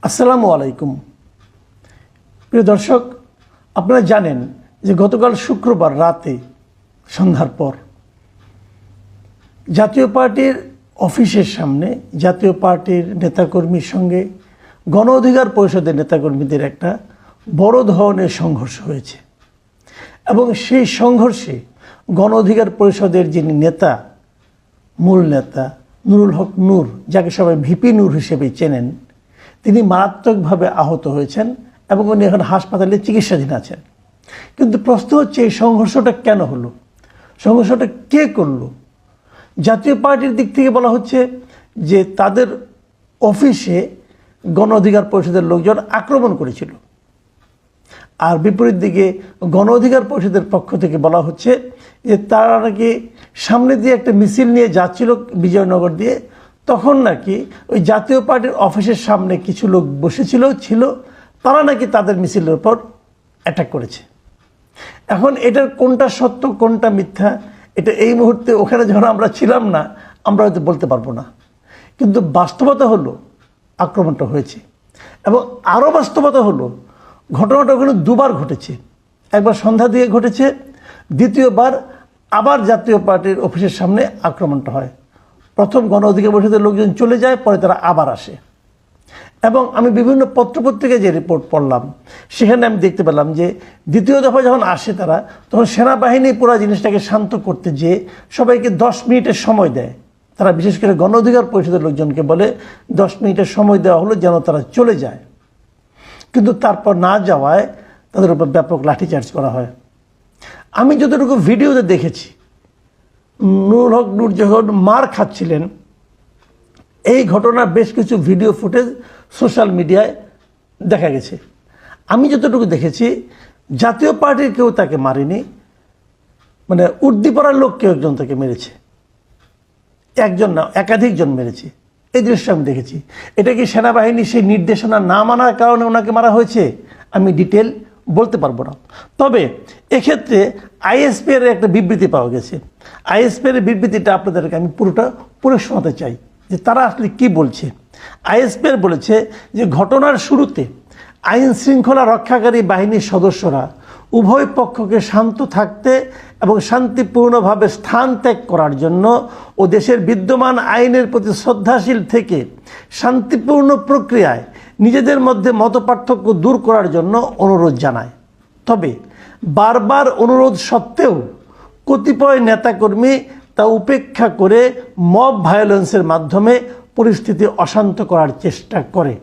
আসসালামু আলাইকুম। প্রিয় দর্শক, আপনারা জানেন যে গতকাল শুক্রবার রাতে সন্ধ্যার পর জাতীয় পার্টির অফিসের সামনে জাতীয় পার্টির নেতাকর্মীর সঙ্গে গণ অধিকার পরিষদের নেতাকর্মীদের একটা বড় ধরনের সংঘর্ষ হয়েছে এবং সেই সংঘর্ষে গণ অধিকার পরিষদের যিনি নেতা, মূল নেতা নুরুল হক নূর, যাকে সবাই ভিপি নূর হিসেবে চেনেন, তিনি মারাত্মকভাবে আহত হয়েছেন এবং উনি এখন হাসপাতালে চিকিৎসাধীন আছেন। কিন্তু প্রশ্ন হচ্ছে, এই সংঘর্ষটা কেন হলো? সংঘর্ষটা কে করলো? জাতীয় পার্টির দিক থেকে বলা হচ্ছে যে তাদের অফিসে গণ অধিকার পরিষদের লোকজন আক্রমণ করেছিল, আর বিপরীত দিকে গণ অধিকার পরিষদের পক্ষ থেকে বলা হচ্ছে যে তারা নাকি সামনে দিয়ে একটা মিছিল নিয়ে যাচ্ছিল বিজয়নগর দিয়ে, তখন নাকি ওই জাতীয় পার্টির অফিসের সামনে কিছু লোক ছিল, তারা নাকি তাদের মিছিলের উপর অ্যাটাক করেছে। এখন এটার কোনটা সত্য কোনটা মিথ্যা, এটা এই মুহূর্তে ওখানে যখন আমরা ছিলাম না, আমরা হয়তো বলতে পারবো না। কিন্তু বাস্তবতা হলো আক্রমণটা হয়েছে, এবং আরও বাস্তবতা হলো ঘটনাটা ওখানে দুবার ঘটেছে। একবার সন্ধ্যা দিয়ে ঘটেছে, দ্বিতীয়বার আবার জাতীয় পার্টির অফিসের সামনে আক্রমণটা হয়। প্রথম গণ অধিকার পরিষদের লোকজন চলে যায়, পরে তারা আবার আসে। এবং আমি বিভিন্ন পত্রপত্রিকায় যে রিপোর্ট পড়লাম, সেখানে আমি দেখতে পেলাম যে দ্বিতীয় দফা যখন আসে তারা, তখন সেনাবাহিনী পুরো জিনিসটাকে শান্ত করতে যেয়ে সবাইকে 10 মিনিটের সময় দেয়। তারা বিশেষ করে গণ অধিকার পরিষদের লোকজনকে বলে 10 মিনিটের সময় দেওয়া হলো যেন তারা চলে যায়। কিন্তু তারপর না যাওয়ায় তাদের উপর ব্যাপক লাঠিচার্জ করা হয়। আমি যতটুকু ভিডিওতে দেখেছি, নুরুল হক নূর যখন মার খাচ্ছিলেন, এই ঘটনার বেশ কিছু ভিডিও ফুটেজ সোশ্যাল মিডিয়ায় দেখা গেছে। আমি যতটুকু দেখেছি, জাতীয় পার্টির কেউ তাকে মারেনি, মানে উর্দিপাড়ার লোক কেউ একজন তাকে মেরেছে, একজন না একাধিকজন মেরেছে। এই দৃশ্য আমি দেখেছি। এটা কি সেনাবাহিনী সেই নির্দেশনা না মানার কারণে ওনাকে মারা হয়েছে, আমি ডিটেল বলতে পারবো না। তবে এক্ষেত্রে আইএসপি এর একটা বিবৃতি পাওয়া গেছে। আইএসপি এর বিবৃতিটা আপনাদেরকে আমি পুরো শোনাতে চাই যে তারা আসলে কি বলছে। আইএসপি এর বলেছে যে ঘটনার শুরুতে আইন শৃঙ্খলা রক্ষাকারী বাহিনীর সদস্যরা উভয় পক্ষকে শান্ত থাকতে এবং শান্তিপূর্ণভাবে স্থান ত্যাগ করার জন্য ও দেশের বিদ্যমান আইনের প্রতি শ্রদ্ধাশীল থেকে শান্তিপূর্ণ প্রক্রিয়ায় নিজেদের মধ্যে মতপার্থক্য দূর করার জন্য অনুরোধ জানায়। তবে বারবার অনুরোধ সত্ত্বেও কতিপয় নেতাকর্মী তা উপেক্ষা করে মব ভায়োলেন্সের মাধ্যমে পরিস্থিতি অশান্ত করার চেষ্টা করে।